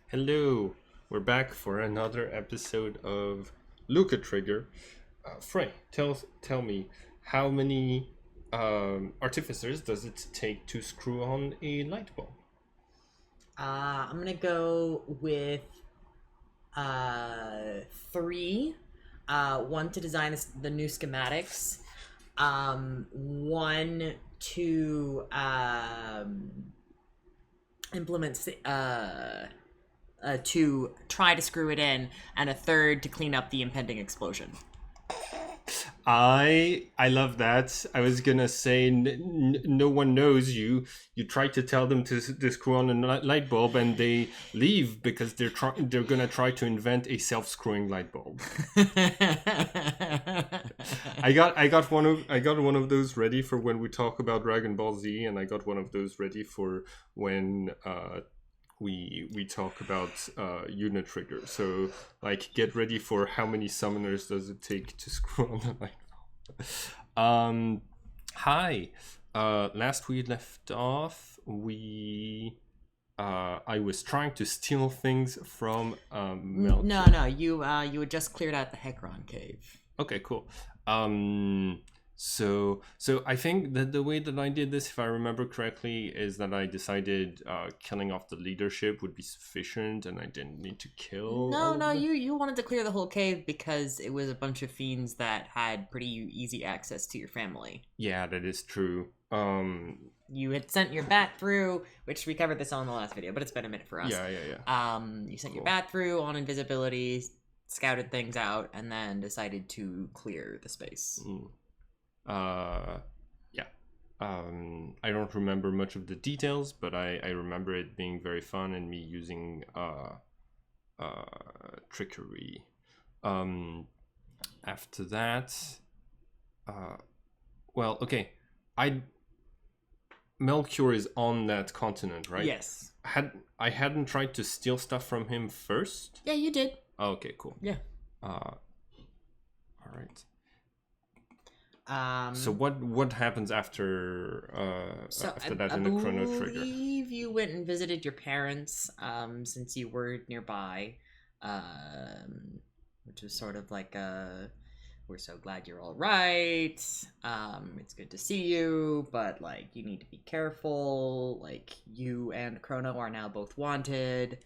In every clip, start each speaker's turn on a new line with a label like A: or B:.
A: Hello, we're back for another episode of Lucca Trigger. Frey, tell me, how many artificers does it take to screw on a light bulb?
B: I'm gonna go with three. One to design the new schematics. One to implement to try to screw it in, and a third to clean up the impending explosion.
A: I love that. I was gonna say no one knows you. You try to tell them to screw on a light bulb, and they leave because they're gonna try to invent a self-screwing light bulb. I got one of those ready for when we talk about Dragon Ball Z, and I got one of those ready for when we talk about unit trigger. So like, get ready for how many summoners does it take to screw on the light bulb. Hi. Last we left off, we I was trying to steal things from Melchior.
B: No, you had just cleared out the Hekron cave.
A: Okay, cool. So I think that the way that I did this, if I remember correctly, is that I decided killing off the leadership would be sufficient, and I didn't need to kill.
B: No, you wanted to clear the whole cave because it was a bunch of fiends that had pretty easy access to your family.
A: Yeah, that is true.
B: You had sent your bat through, which we covered this on the last video, but it's been a minute for us.
A: Yeah.
B: You sent your bat through on invisibility, scouted things out, and then decided to clear the space.
A: Yeah. I don't remember much of the details, but I remember it being very fun and me using trickery. After that, well, okay, Melchior is on that continent, right?
B: Yes.
A: I hadn't tried to steal stuff from him first.
B: Yeah, you did.
A: Oh, okay, cool.
B: Yeah.
A: All right.
B: So
A: So what happens after that in the Chrono Trigger?
B: I believe you went and visited your parents, since you were nearby, which was sort of like we're so glad you're all right. It's good to see you, but like you need to be careful. Like you and Chrono are now both wanted,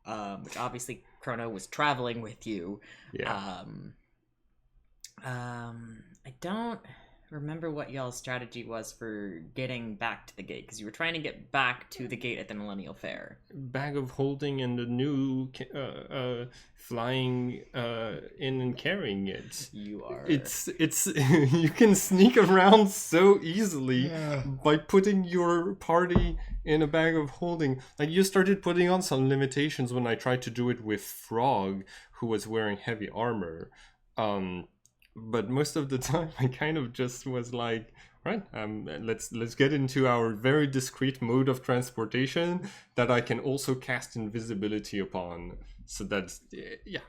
B: which obviously Chrono was traveling with you.
A: Yeah.
B: I don't remember what y'all's strategy was for getting back to the gate, because you were trying to get back to the gate at the Millennial Fair.
A: Bag of holding and the new flying in and carrying it.
B: You are.
A: It's you can sneak around so easily by putting your party in a bag of holding. Like, you started putting on some limitations when I tried to do it with Frog, who was wearing heavy armor. But most of the time, I kind of just was like, right, let's get into our very discreet mode of transportation that I can also cast invisibility upon. So that's yeah,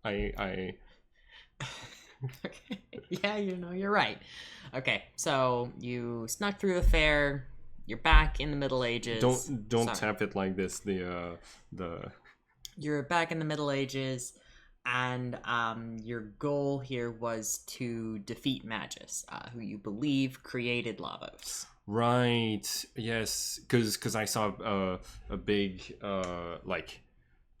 A: I
B: Okay. Yeah, you're right. Okay, so you snuck through the fair. You're back in the Middle Ages.
A: don't
B: Sorry.
A: tap it like this. The
B: You're back in the Middle Ages, and your goal here was to defeat Magus, who you believe created Lavos.
A: right, yes, because I saw a big like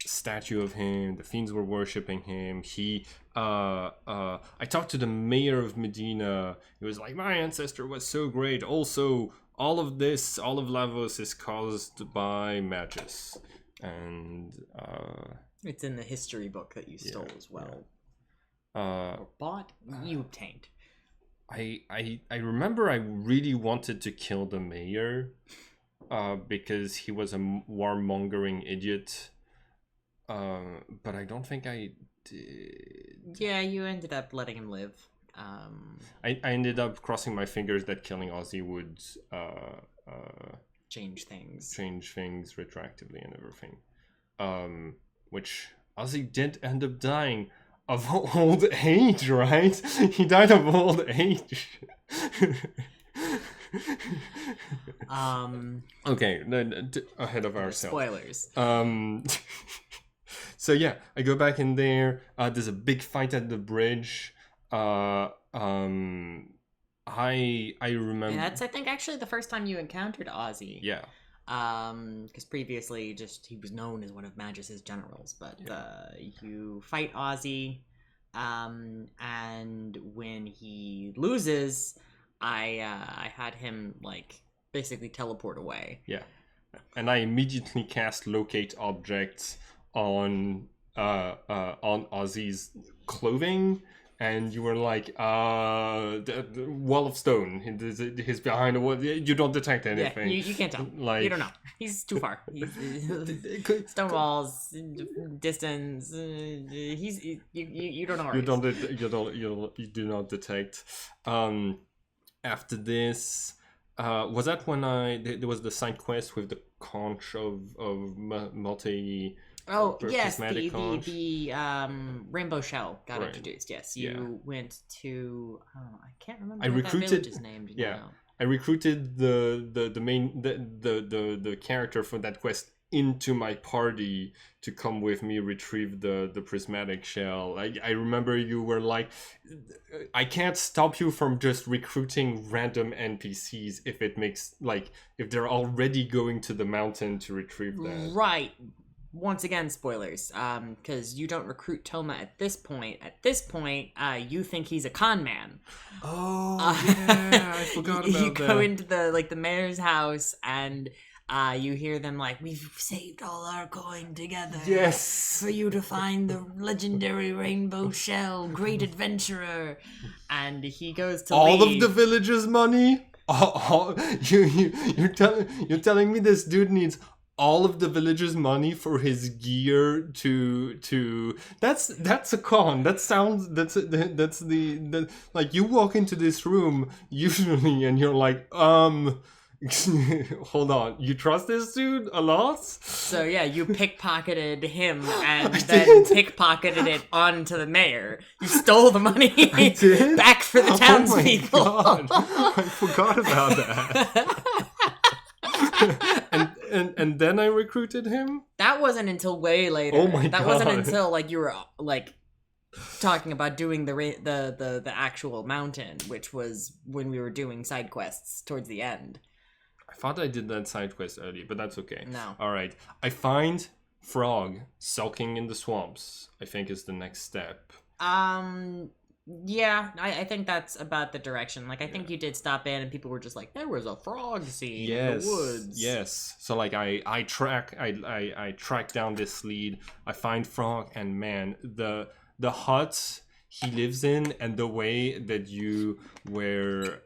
A: statue of him. The fiends were worshiping him. I talked to the mayor of Medina. He was like, my ancestor was so great. Also, all of Lavos is caused by Magus. And
B: It's in the history book that you stole as well.
A: or
B: bought, you obtained.
A: I remember I really wanted to kill the mayor because he was a warmongering idiot. But I don't think I did.
B: Yeah, you ended up letting him live.
A: I ended up crossing my fingers that killing Ozzy would
B: change things
A: retroactively and everything. Which Ozzy did end up dying of old age, right? He died of old age. Okay, ahead of ourselves.
B: Spoilers.
A: So yeah, I go back in there. There's a big fight at the bridge. I remember.
B: And that's, I think, actually the first time you encountered Ozzy.
A: Yeah.
B: Because previously, he was known as one of Magus's generals, but you fight Ozzy, and when he loses, I had him like basically teleport away.
A: Yeah, and I immediately cast locate objects on Ozzy's clothing. And you were like, the wall of stone. He's behind a wall. You don't detect anything.
B: Yeah, you can't tell. Like, you don't know. He's too far. Stone walls, distance. You don't know.
A: You do not detect. After this, was that when there was the side quest with the conch of multi.
B: Oh yes, the rainbow shell got introduced. Yes, you went to. Oh, I can't remember. What that village is named. Now.
A: I recruited the main the character for that quest into my party to come with me retrieve the prismatic shell. I remember you were like, I can't stop you from just recruiting random NPCs if they're already going to the mountain to retrieve that.
B: Right. Once again, spoilers, because you don't recruit Toma at this point. At this point, you think he's a con man.
A: Oh, yeah, I forgot about that.
B: You go into the mayor's house, and you hear them like, "We've saved all our coin together.
A: Yes,
B: for you to find the legendary rainbow shell, great adventurer." And he goes to
A: all
B: leave.
A: of the villagers' money. You're telling me this dude needs all of the villagers' money for his gear to that's a con. That sounds that's the like you walk into this room usually and you're like hold on, you trust this dude a lot?
B: So yeah, you pickpocketed him and then pickpocketed it onto the mayor. You stole the money
A: I did?
B: back for the townspeople.
A: Oh my God. I forgot about that. and then I recruited him?
B: That wasn't until way later.
A: Oh my God.
B: That wasn't until you were talking about doing the actual mountain, which was when we were doing side quests towards the end.
A: I thought I did that side quest early, but that's okay.
B: No.
A: All right. I find Frog sulking in the swamps, I think is the next step.
B: Yeah, I think that's about the direction. I think you did stop in and people were just like, there was a frog scene in the woods.
A: Yes. So I track down this lead. I find Frog, and man, the hut he lives in and the way that you were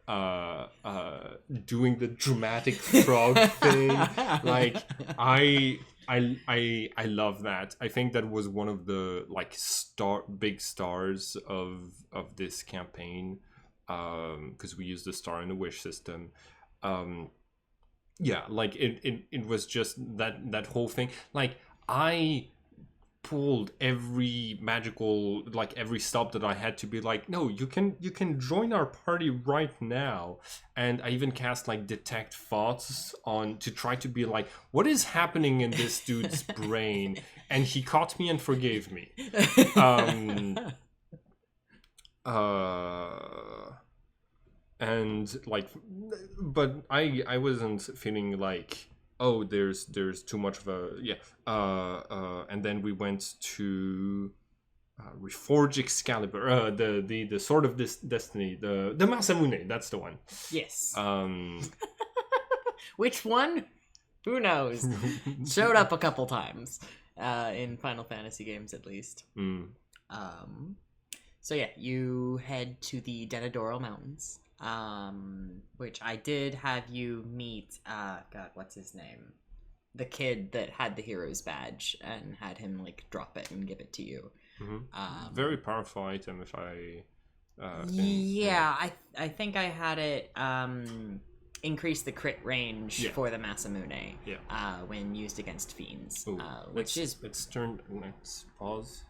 A: doing the dramatic frog thing, I love that. I think that was one of the big stars of this campaign, because we used the star and the wish system. It was just that whole thing. I pulled every magical, every stop that I had to be like, no, you can join our party right now. And I even cast detect thoughts on to try to be like, what is happening in this dude's brain? And he caught me and forgave me. But I wasn't feeling like, oh, there's too much of a and then we went to reforge Excalibur, the sword of this destiny, the Masamune, that's the one.
B: Yes. Which one? Who knows? Showed up a couple times in Final Fantasy games, at least. So yeah, you head to the Denadoro Mountains. Which I did have you meet, God, what's his name? The kid that had the hero's badge and had him drop it and give it to you. Mm-hmm.
A: Very powerful item if I...
B: I think I had it increase the crit range for the Masamune when used against fiends.
A: Ooh,
B: which is...
A: Let's turn... Let's pause.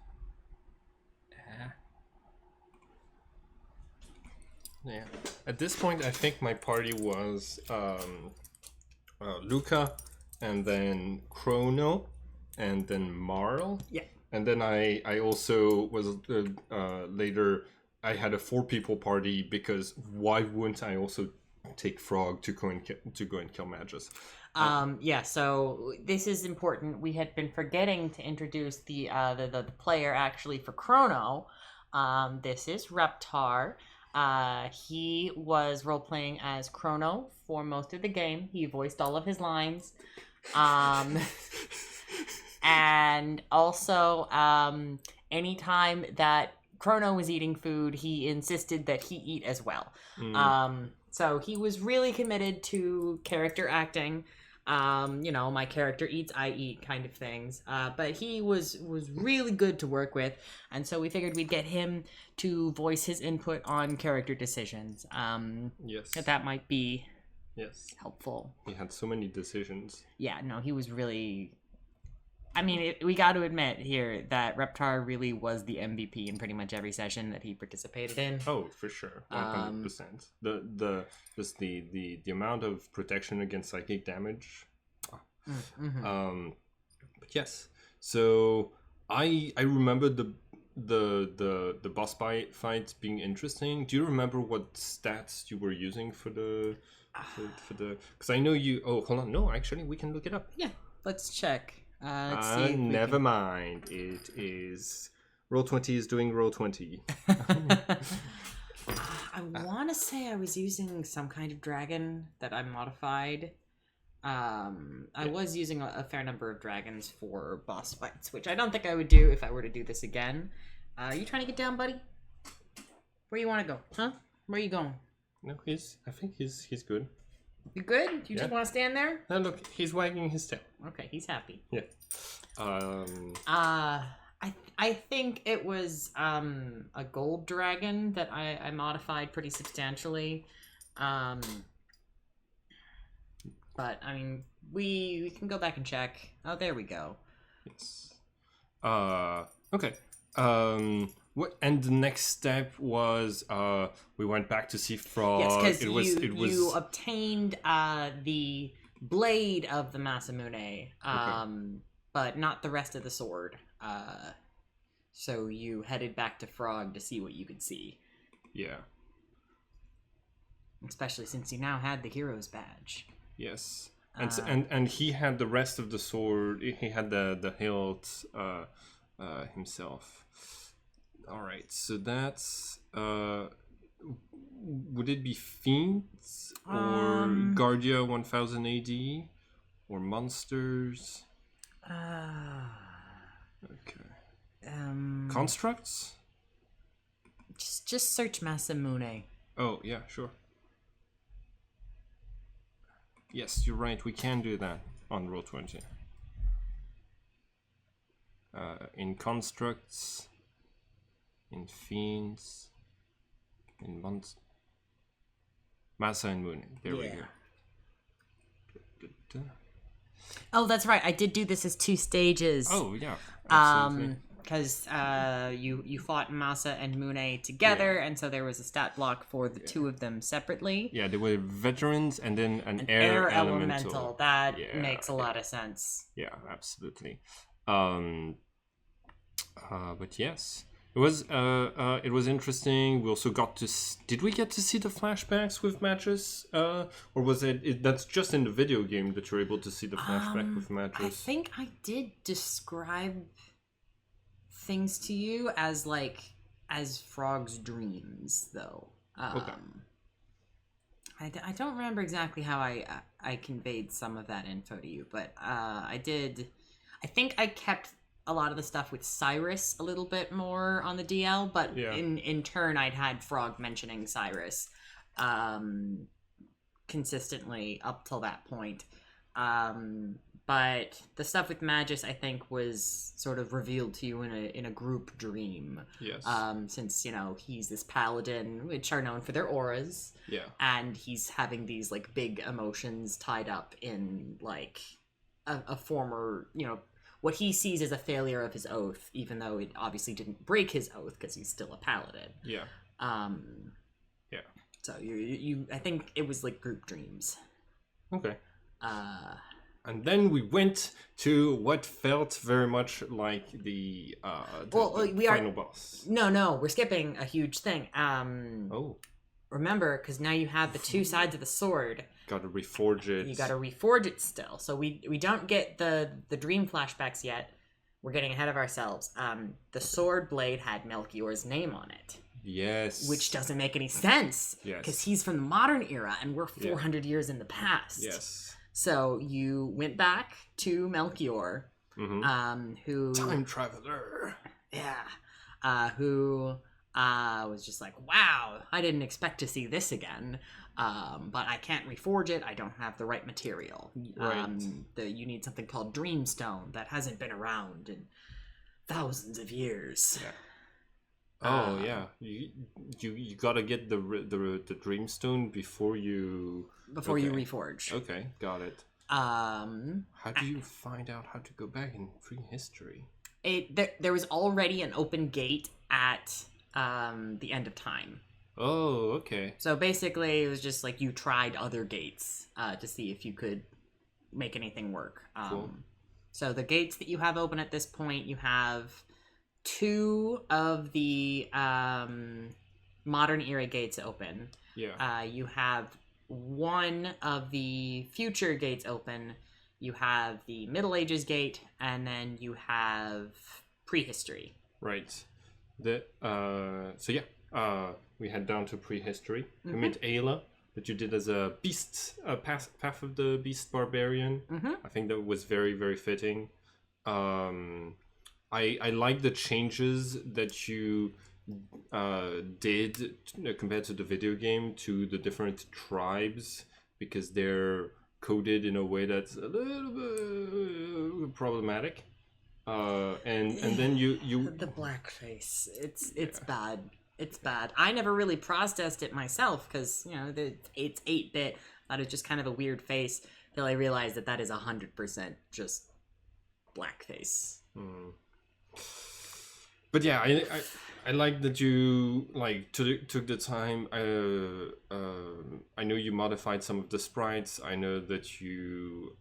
A: Yeah. At this point, I think my party was Lucca, and then Chrono, and then Marl.
B: Yeah.
A: And then I also was later. I had a 4-people party because why wouldn't I also take Frog to go and kill Magus?
B: Yeah, so this is important. We had been forgetting to introduce the player actually for Chrono. This is Reptar. He was role playing as Chrono for most of the game. He voiced all of his lines. And also, anytime that Chrono was eating food, he insisted that he eat as well. So he was really committed to character acting. My character eats, I eat kind of things. But he was really good to work with, and so we figured we'd get him to voice his input on character decisions.
A: Yes.
B: That might be helpful.
A: He had so many decisions.
B: Yeah, no, he was really... I mean, we got to admit here that Reptar really was the MVP in pretty much every session that he participated in.
A: Oh, for sure, 100%. The amount of protection against psychic damage. But yes, so I remember the boss fight being interesting. Do you remember what stats you were using for the because I know you. Oh, hold on. No, actually, we can look it up.
B: Yeah, let's check. Let's see
A: never mind. It is Roll20 is doing Roll20.
B: I want to say I was using some kind of dragon that I modified. I was using a fair number of dragons for boss fights, which I don't think I would do if I were to do this again. You trying to get down, buddy? Where you want to go? Huh? Where you going?
A: No, I think he's good.
B: You good? You just want to stand there?
A: No, look, he's wagging his tail.
B: Okay, he's happy.
A: Yeah.
B: I think it was a gold dragon that I modified pretty substantially. But I mean, we can go back and check. Oh, there we go.
A: Yes. Okay. What? And the next step was we went back to see Frog.
B: Yes, because you obtained the blade of the Masamune, but not the rest of the sword. So you headed back to Frog to see what you could see.
A: Yeah.
B: Especially since you now had the hero's badge.
A: Yes. And he had the rest of the sword. He had the hilt himself. All right, so that's would it be Fiends or Guardia 1000 AD or Monsters? Okay. Constructs?
B: Just search Masamune.
A: Oh, yeah, sure. Yes, you're right. We can do that on Roll20. In constructs, in fiends, in months, Masa and Moon. There we go.
B: Oh, that's right. I did do this as 2 stages.
A: Oh yeah. Absolutely.
B: Because you fought Masa and Mune together, and so there was a stat block for the 2 of them separately.
A: Yeah, they were veterans, and then an air elemental.
B: That makes a lot of sense.
A: Yeah, absolutely. But yes, it was interesting. We also got to. Did we get to see the flashbacks with Mattress, or was it? That's just in the video game that you're able to see the flashback with Mattress.
B: I think I did describe things to you as Frog's dreams, though.
A: Okay.
B: I don't remember exactly how I conveyed some of that info to you, but I did. I think I kept a lot of the stuff with Cyrus a little bit more on the DL, but in turn I'd had Frog mentioning Cyrus consistently up till that point. But the stuff with Magus, I think, was sort of revealed to you in a group dream.
A: Yes.
B: Since, he's this paladin, which are known for their auras.
A: Yeah.
B: And he's having these, big emotions tied up in, a former, what he sees as a failure of his oath, even though it obviously didn't break his oath because he's still a paladin.
A: Yeah.
B: So you I think it was like group dreams.
A: Okay.
B: Uh,
A: And then we went to what felt very much like the final boss.
B: No, we're skipping a huge thing.
A: Oh.
B: Remember, because now you have the two sides of the sword.
A: Gotta reforge it.
B: You gotta reforge it still. So we don't get the dream flashbacks yet. We're getting ahead of ourselves. The sword blade had Melchior's name on it.
A: Yes.
B: Which doesn't make any sense.
A: Yes.
B: Because he's from the modern era and we're 400 years in the past.
A: Yes.
B: So you went back to Melchior, who...
A: Time traveler.
B: Yeah. Who was just like, wow, I didn't expect to see this again. But I can't reforge it. I don't have the right material.
A: Right.
B: You need something called Dreamstone that hasn't been around in thousands of years.
A: Yeah. Oh yeah, you gotta get the Dreamstone before you
B: you reforge.
A: Okay, got it. How do you find out how to go back in prehistory?
B: There was already an open gate at the end of time.
A: Oh, okay.
B: So basically, it was just like you tried other gates to see if you could make anything work.
A: Cool.
B: So the gates that you have open at this point, you have 2 of the modern era gates open.
A: Yeah.
B: You have 1 of the future gates open. You have the Middle Ages gate, and then you have prehistory.
A: Right. We head down to prehistory. We meet Ayla, that you did as a beast, Path of the Beast Barbarian. I think that was very, very fitting. I like the changes that you did compared to the video game to the different tribes, because they're coded in a way that's a little bit problematic. And then you
B: the blackface. It's bad. It's bad. I never really processed it myself because it's 8-bit. That is just kind of a weird face. Till I realized that is 100% just blackface.
A: But yeah, I like that you took the time. I know you modified some of the sprites. I know that you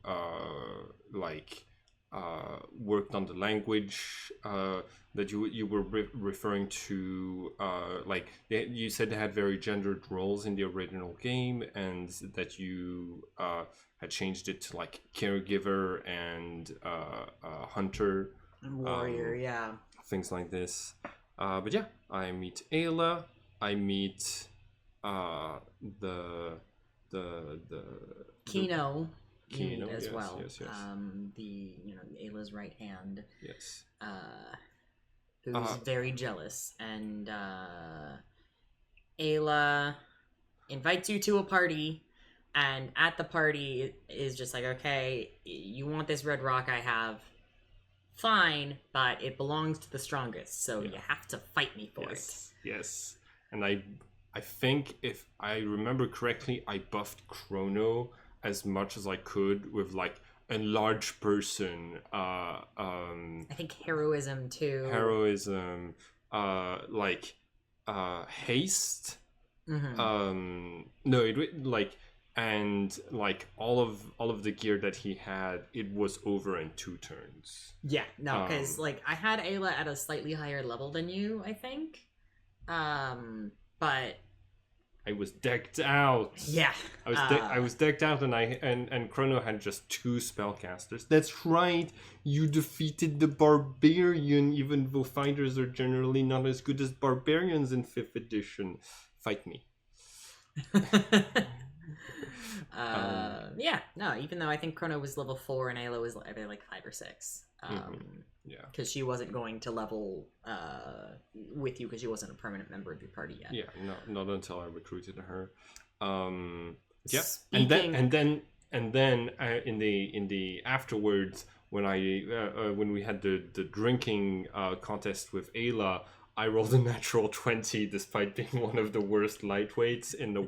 A: worked on the language that you were referring to. You said they had very gendered roles in the original game, and that you had changed it to caregiver and hunter
B: and warrior,
A: things like this. But yeah, I meet Ayla. I meet the
B: Kino.
A: Kino
B: as well.
A: Yes.
B: Ayla's right hand.
A: Yes.
B: Who's very jealous, and Ayla invites you to a party, and at the party is just like, okay, you want this red rock I have, fine, but it belongs to the strongest, so you have to fight me for it.
A: Yes. And I think if I remember correctly, I buffed Chrono as much as I could with enlarged person. I
B: think heroism too.
A: Heroism, haste. And all of the gear that he had, it was over in 2 turns.
B: Yeah, no, because I had Ayla at a slightly higher level than you, I think. But
A: I was decked out.
B: Yeah,
A: I was decked out, and Chrono had just 2 spellcasters. That's right. You defeated the barbarian, even though fighters are generally not as good as barbarians in 5th edition. Fight me.
B: Even though I think Chrono was level 4 and Ayla was 5 or 6. Because she wasn't going to level with you because she wasn't a permanent member of your party yet.
A: Yeah, not until I recruited her. And then in the afterwards, when we had the drinking contest with Ayla, I rolled a natural 20 despite being one of the worst lightweights in the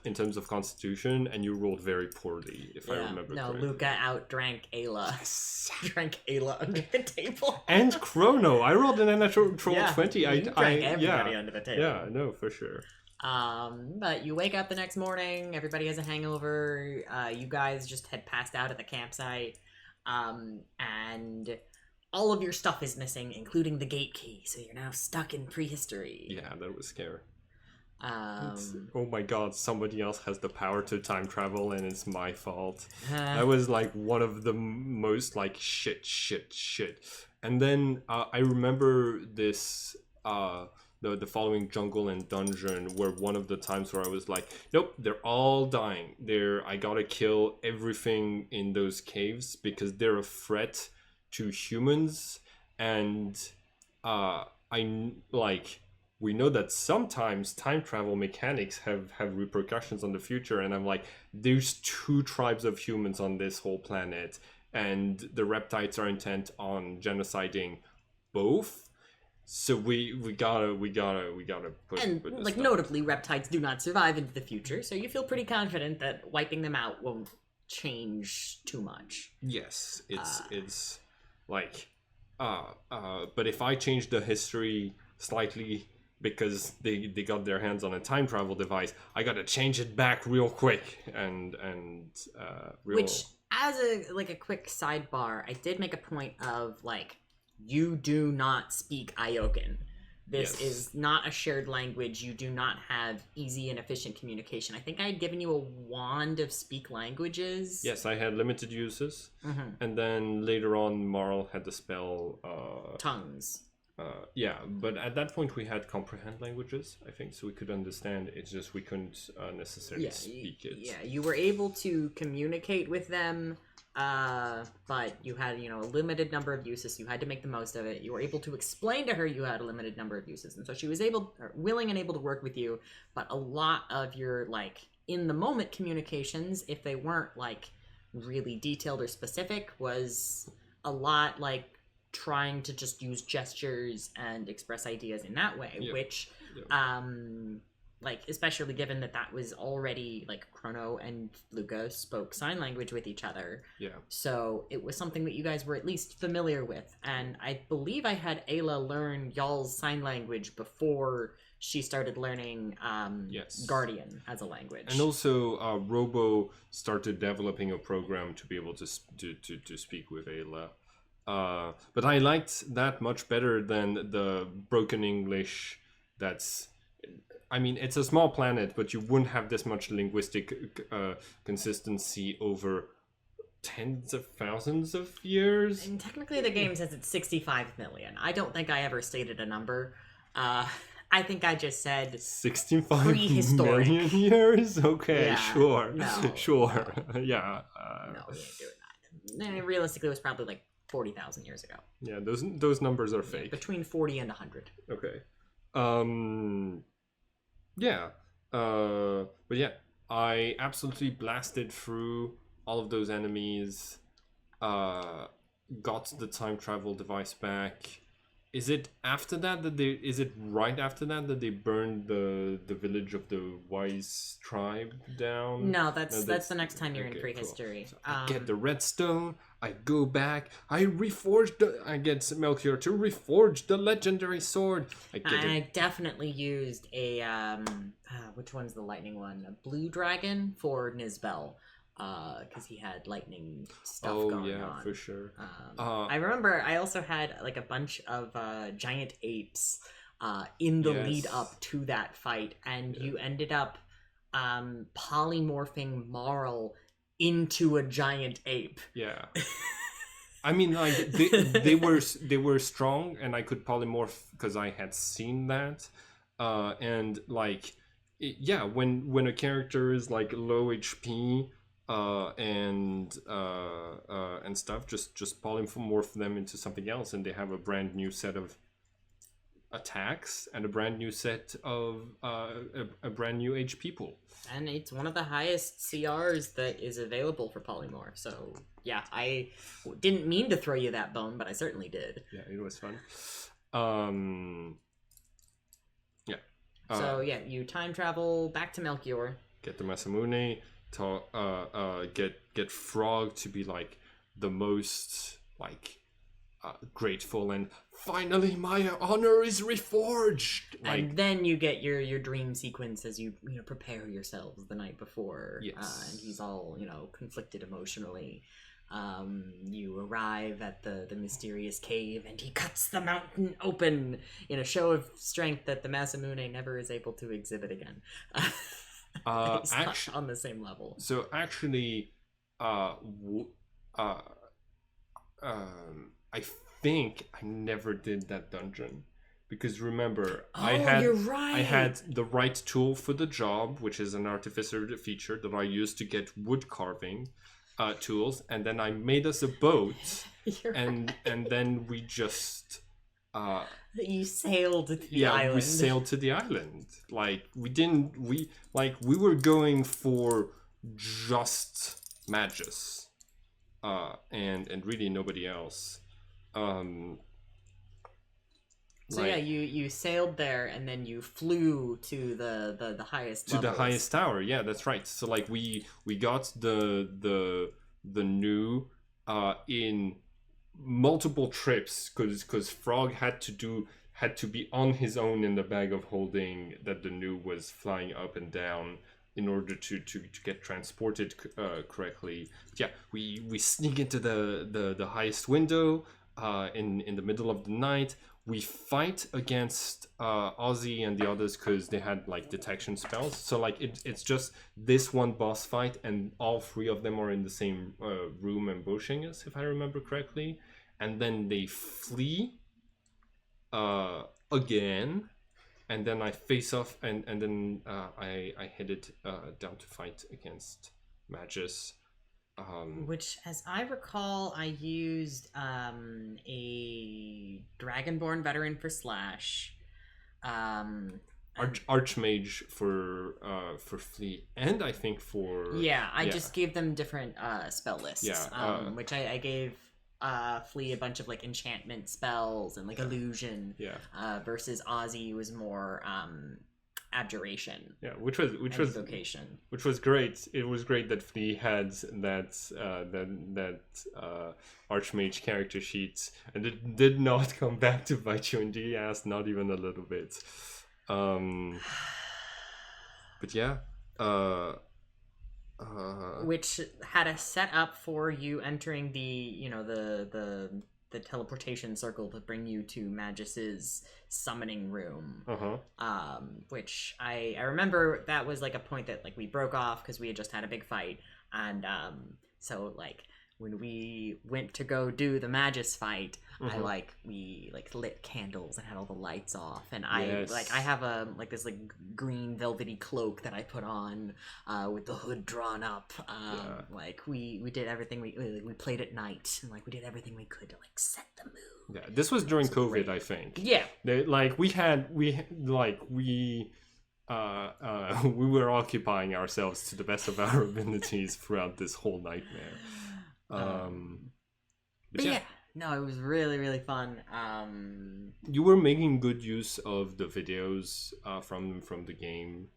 A: in terms of constitution, and you rolled very poorly, if I remember correctly.
B: No, Lucca outdrank Ayla. Yes. Drank Ayla under the table.
A: And Chrono. I rolled a natural 20.
B: You drank everybody under the table.
A: Yeah, no, for sure.
B: But you wake up the next morning, everybody has a hangover, you guys just had passed out at the campsite, and all of your stuff is missing, including the gate key, so you're now stuck in prehistory.
A: Yeah, that was scary. Oh my god, somebody else has the power to time travel and it's my fault. That was like one of the most like shit. And then I remember this the following jungle and dungeon where one of the times where I was like, nope, they're all dying. I gotta kill everything in those caves because they're a threat to humans. And we know that sometimes time travel mechanics have repercussions on the future, and I'm like, there's 2 tribes of humans on this whole planet, and the reptiles are intent on genociding both. So we gotta put
B: and
A: put
B: like notably, reptiles do not survive into the future, so you feel pretty confident that wiping them out won't change too much.
A: Yes, it's like but if I change the history slightly because they got their hands on a time travel device, I gotta change it back real quick and
B: Which, as a quick sidebar, I did make a point of like, you do not speak Iokan. This is not a shared language. You do not have easy and efficient communication. I think I had given you a wand of speak languages.
A: Yes, I had limited uses. And then later on, Marl had the spell...
B: Tongues.
A: Yeah, but at that point we had comprehend languages, I think, so we could understand. It's just we couldn't necessarily speak it.
B: Yeah, you were able to communicate with them, but you had, a limited number of uses. So you had to make the most of it. You were able to explain to her you had a limited number of uses, and so she was willing and able to work with you. But a lot of your in the moment communications, if they weren't really detailed or specific, was a lot trying to just use gestures and express ideas in that way, which especially given that was already Chrono and Lucca spoke sign language with each other, so it was something that you guys were at least familiar with. And I believe I had Ayla learn y'all's sign language before she started learning Guardian as a language.
A: And also Robo started developing a program to be able to speak with Ayla. But I liked that much better than the broken English. It's a small planet, but you wouldn't have this much linguistic consistency over tens of thousands of years.
B: And technically the game says it's 65 million. I don't think I ever stated a number. I think I just said
A: 65
B: prehistoric.
A: million years? Okay,
B: yeah,
A: sure.
B: No,
A: sure.
B: No.
A: Yeah.
B: No, we ain't doing that. And realistically, it was probably 40,000 years ago.
A: Yeah, those numbers are fake.
B: Between 40 and 100.
A: Okay. Yeah. But yeah, I absolutely blasted through all of those enemies. Got the time travel device back. Is it after that is it right after that they burned the village of the Wise tribe down?
B: No, that's the next time you're in prehistory.
A: Cool. So I get the redstone, I go back, I get Melchior to reforge the legendary sword.
B: I definitely used a which one's the lightning one? A blue dragon for Nizbel. Because he had lightning stuff going on.
A: Oh yeah, for sure.
B: I remember I also had a bunch of giant apes in the lead up to that fight, and you ended up polymorphing Marl into a giant ape.
A: Yeah. I mean, they were strong, and I could polymorph because I had seen that, and when a character is low HP. And stuff, just polymorph them into something else, and they have a brand new set of attacks and a brand new set of a brand new HP pool.
B: And it's one of the highest CRs that is available for polymorph. So yeah, I didn't mean to throw you that bone, but I certainly did.
A: Yeah, it was fun. Yeah.
B: So yeah, you time travel back to Melchior.
A: Get the Masamune. Get Frog to be the most grateful and finally my honor is reforged. Like,
B: and then you get your dream sequence as you prepare yourselves the night before.
A: Yes.
B: And he's all conflicted emotionally. You arrive at the mysterious cave, and he cuts the mountain open in a show of strength that the Masamune never is able to exhibit again. He's not on the same level.
A: So actually, I think I never did that dungeon. Because remember,
B: you're right.
A: I had the right tool for the job, which is an artificer feature that I used to get wood carving tools, and then I made us a boat, and then we just
B: you sailed to the island.
A: We sailed to the island. Like we were going for just Magus, and really nobody else.
B: You sailed there, and then you flew to the highest levels.
A: The highest tower. Yeah, that's right. So like we got the new in multiple trips because Frog had to be on his own in the bag of holding that the new was flying up and down in order to get transported correctly. But yeah, we sneak into the highest window in the middle of the night. We fight against Ozzy and the others because they had like detection spells. So like it's just this one boss fight, and all three of them are in the same room ambushing us, if I remember correctly. And then they flee again, and then I face off, and then I headed down to fight against Magus.
B: Which, as I recall, I used a Dragonborn veteran for Slash,
A: Archmage for Flee, and I think for
B: I just gave them different spell lists. Which I gave Flea a bunch of like enchantment spells and like illusion. Versus Ozzy was more abjuration.
A: Which was
B: evocation.
A: Which was great. It was great that Flea had that Archmage character sheet, and it did not come back to bite you in the ass, not even a little bit. But yeah.
B: Which had a setup for you entering the teleportation circle to bring you to Magus's summoning room. Which I remember that was like a point that like we broke off because we had just had a big fight, and so like when we went to go do the Magus fight, we lit candles and had all the lights off, and I have this green velvety cloak that I put on with the hood drawn up. Like we did everything we played at night, and like we did everything we could to like set the mood.
A: Yeah, this was during COVID, great. I think.
B: Yeah,
A: we were occupying ourselves to the best of our abilities throughout this whole nightmare. But yeah.
B: No, it was really, really fun.
A: You were making good use of the videos from the game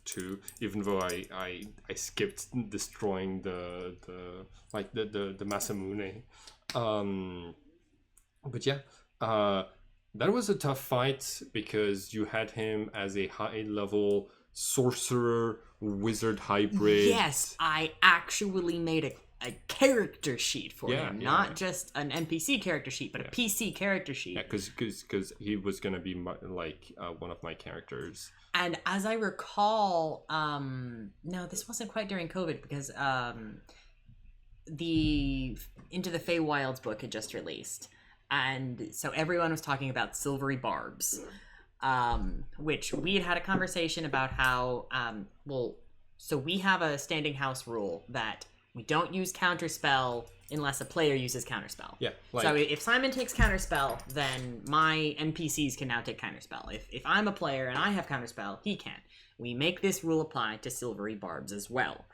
A: too, even though I skipped destroying the Masamune. But yeah, that was a tough fight because you had him as a high level sorcerer wizard hybrid.
B: Yes, I actually made a character sheet for him, not just an NPC character sheet, but a PC character sheet.
A: Yeah, because he was gonna be one of my characters.
B: And as I recall, no, this wasn't quite during COVID because the Into the Feywilds book had just released, and so everyone was talking about silvery barbs. Which we had a conversation about how, so we have a standing house rule that we don't use counterspell unless a player uses counterspell.
A: Yeah.
B: So if Simon takes counterspell, then my NPCs can now take counterspell. If I'm a player and I have counterspell, he can. We make this rule apply to silvery barbs as well.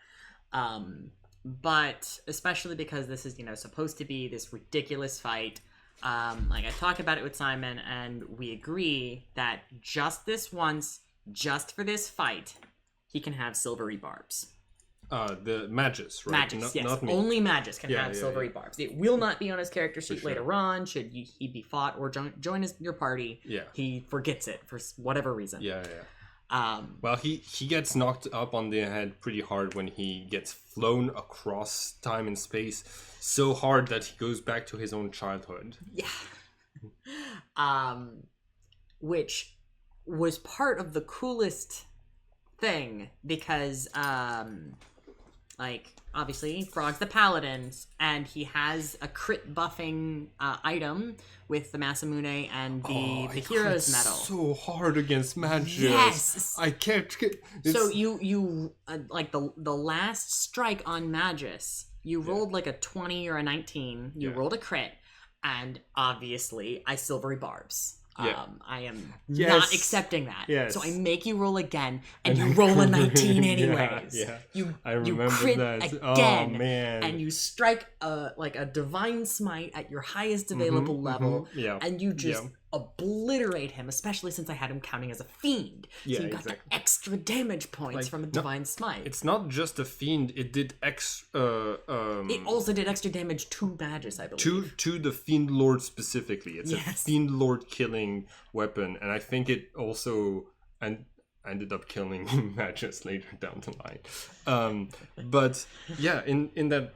B: But especially because this is, supposed to be this ridiculous fight. I talk about it with Simon, and we agree that just this once, just for this fight, he can have silvery barbs.
A: The Magus, right?
B: Magus, yes.
A: Not me.
B: Only Magus can have
A: yeah,
B: silvery
A: yeah.
B: barbs. It will not be on his character sheet
A: sure.
B: later on. Should he be fought or join your party,
A: Yeah.
B: he forgets it for whatever reason.
A: Yeah. Well, he gets knocked up on the head pretty hard when he gets flown across time and space so hard that he goes back to his own childhood.
B: Yeah. Which was part of the coolest thing because like obviously Frog's the paladin and he has a crit buffing item with the Masamune and the hero's medal.
A: So hard against Magus.
B: Yes,
A: I can't.
B: So you like the last strike on Magus, you rolled like a 20 or a 19. You rolled a crit, and obviously I silvery barbs. I am not accepting that.
A: Yes.
B: So I make you roll again, and you roll a 19 anyways.
A: Yeah.
B: You
A: remember
B: that. Again, and you strike a divine smite at your highest available level, and you just obliterate him, especially since I had him counting as a fiend.
A: Yeah,
B: so you got the extra damage points from a divine smite.
A: It's not just a fiend, it did
B: it also did extra damage to Magus, I believe.
A: To the Fiend Lord specifically. It's a Fiend Lord killing weapon, and I think it also ended up killing Magus later down the line. But yeah, in that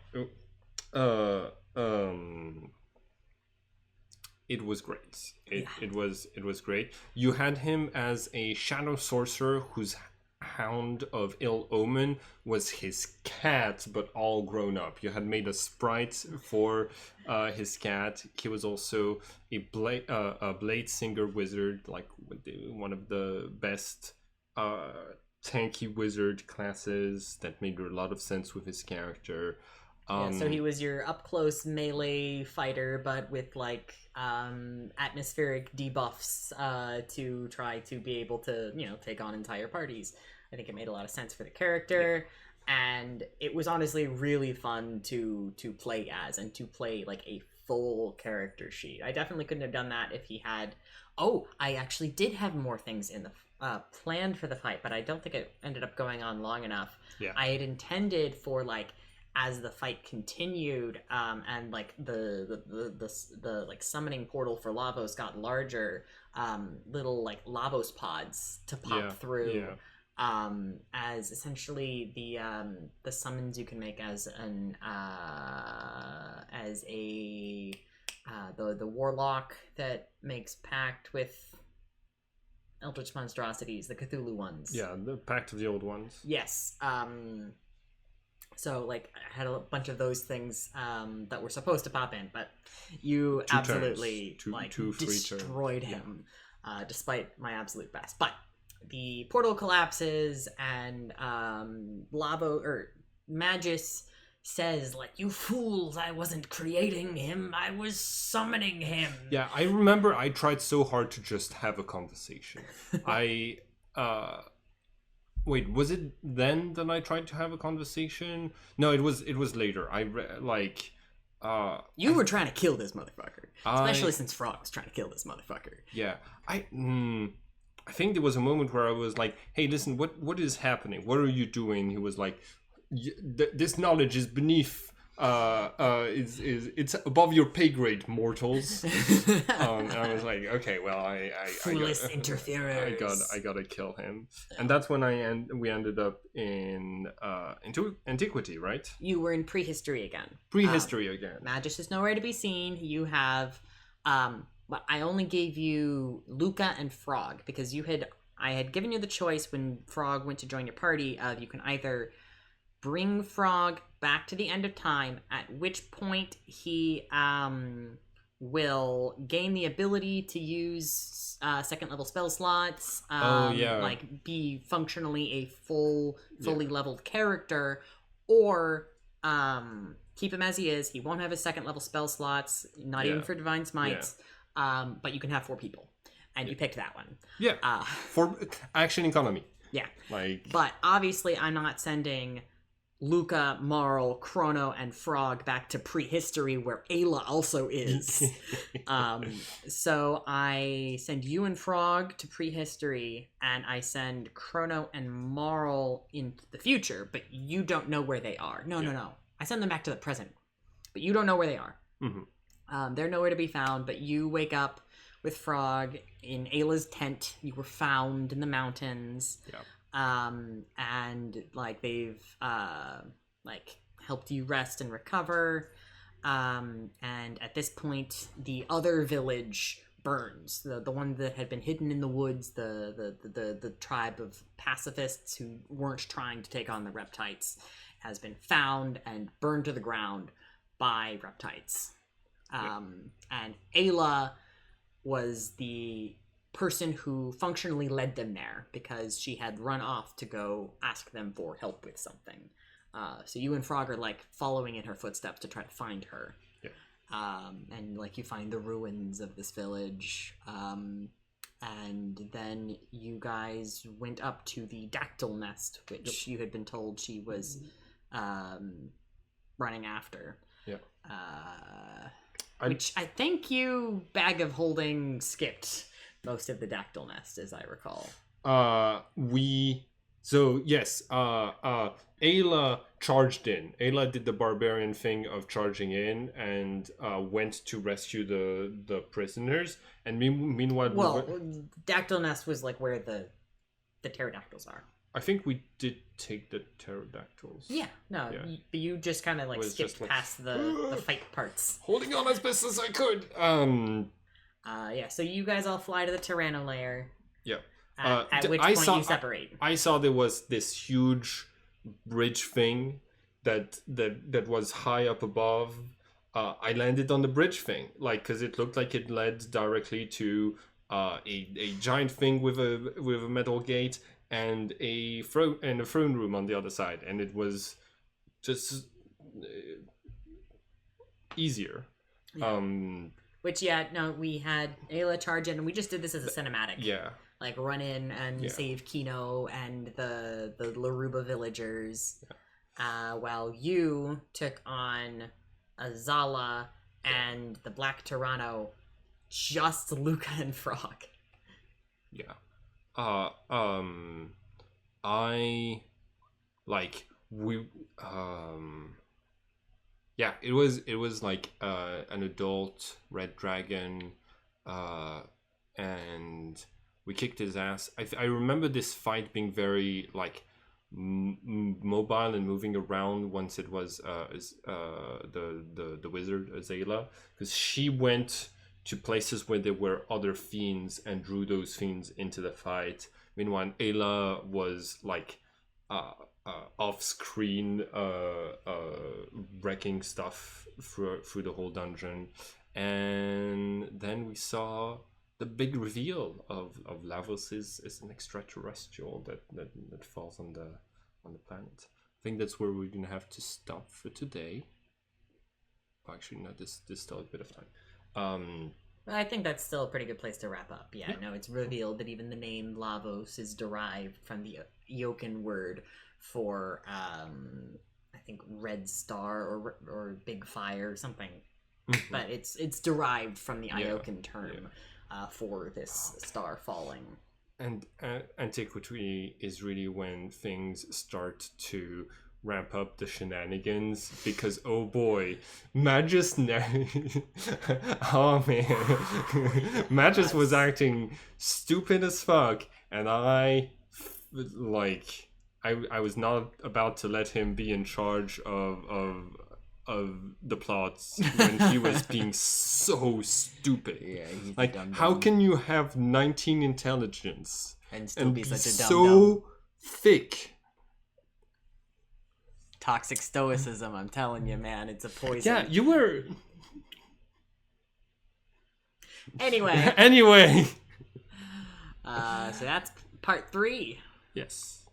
A: it was great. It was great. You had him as a shadow sorcerer whose Hound of Ill Omen was his cat, but all grown up. You had made a sprite for his cat. He was also a blade singer wizard, like one of the best tanky wizard classes that made a lot of sense with his character.
B: So he was your up close melee fighter, but with like atmospheric debuffs to try to be able to take on entire parties. I think it made a lot of sense for the character, and it was honestly really fun to play as and to play like a full character sheet. I definitely couldn't have done that if he had. Oh, I actually did have more things in the planned for the fight, but I don't think it ended up going on long enough.
A: Yeah.
B: I had intended for like, as the fight continued, and like the like summoning portal for Lavos got larger, little like Lavos pods to pop through.
A: Yeah.
B: As essentially the summons you can make as the warlock that makes pact with eldritch monstrosities, the Cthulhu ones.
A: Yeah, the Pact of the Old Ones.
B: Yes. So like I had a bunch of those things that were supposed to pop in, but you absolutely destroyed him, despite my absolute best. But the portal collapses, and Magus says, like, "You fools, I wasn't creating him, I was summoning him."
A: Yeah, I remember I tried so hard to just have a conversation. Wait, was it then that I tried to have a conversation? No, it was later.
B: You were trying to kill this motherfucker, especially since Frog was trying to kill this motherfucker.
A: Yeah, I think there was a moment where I was like, "Hey, listen, what is happening? What are you doing?" He was like, "This knowledge is beneath. It's above your pay grade, mortals." And I was like, "Okay, well, I
B: foolish interferers.
A: I gotta kill him." And that's when we ended up in antiquity, right?
B: You were in prehistory again.
A: Again.
B: Magus is nowhere to be seen. You have but I only gave you Lucca and Frog because I had given you the choice when Frog went to join your party of you can either bring Frog back to the end of time, at which point he will gain the ability to use second level spell slots, like be functionally a fully leveled character, or keep him as he is. He won't have his second level spell slots, not even for divine smites. But you can have 4 people, and you picked that one.
A: Yeah. For action economy.
B: Yeah.
A: Like.
B: But obviously, I'm not sending Lucca, Marl, Chrono, and Frog back to prehistory, where Ayla also is. So I send you and Frog to prehistory, and I send Chrono and Marl into the future, but you don't know where they are. No. I send them back to the present, but you don't know where they are. They're nowhere to be found, but you wake up with Frog in Ayla's tent. You were found in the mountains.
A: Yeah.
B: And like they've like helped you rest and recover. And at this point, the other village burns. The one that had been hidden in the woods, the tribe of pacifists who weren't trying to take on the Reptites, has been found and burned to the ground by Reptites. And Ayla was the person who functionally led them there because she had run off to go ask them for help with something. So you and Frog are like following in her footsteps to try to find her.
A: Yeah.
B: And like you find the ruins of this village. And then you guys went up to the dactyl nest, which you had been told she was running after.
A: Yeah.
B: Which I think you, Bag of Holding, skipped most of the dactyl nest, as I recall.
A: Ayla charged in. Ayla did the barbarian thing of charging in and went to rescue the prisoners. And meanwhile,
B: dactyl nest was like where the pterodactyls are.
A: I think we did take the pterodactyls.
B: Yeah, no,
A: Yeah.
B: You just kind of like skipped past the fight parts.
A: Holding on as best as I could.
B: So you guys all fly to the Tyranno lair.
A: Yeah.
B: At which point you separate.
A: I saw there was this huge bridge thing that was high up above. I landed on the bridge thing, like, because it looked like it led directly to a giant thing with a metal gate and a throne room on the other side, and it was just easier.
B: Yeah. Which, we had Ayla charge in, and we just did this as a cinematic.
A: Yeah.
B: Like, run in and save Kino and the Laruba villagers, while you took on Azala and the Black Tyranno, just Lucca and Frog.
A: Yeah. It was like an adult red dragon, and we kicked his ass. I remember this fight being very like mobile and moving around once it was the wizard Azala, because she went to places where there were other fiends and drew those fiends into the fight. Meanwhile, Ayla was like off screen wrecking stuff through the whole dungeon. And then we saw the big reveal of Lavos is an extraterrestrial that falls on the planet. I think that's where we're gonna have to stop for today. Actually, no, there's still a bit of time.
B: I think that's still a pretty good place to wrap up. Yeah, no, it's revealed that even the name Lavos is derived from the Iokan word for, I think, red star or big fire or something. But it's derived from the Iokan term for this star falling.
A: And antiquity is really when things start to ramp up the shenanigans, because oh boy, Magus oh man, Magus was acting stupid as fuck, and I was not about to let him be in charge of the plots when he was being so stupid. Yeah, like how can you have 19 intelligence
B: and still be such a dumb
A: so thick?
B: Toxic stoicism, I'm telling you, man, it's a poison.
A: Yeah, you were.
B: Anyway.
A: Anyway.
B: So that's part 3.
A: Yes.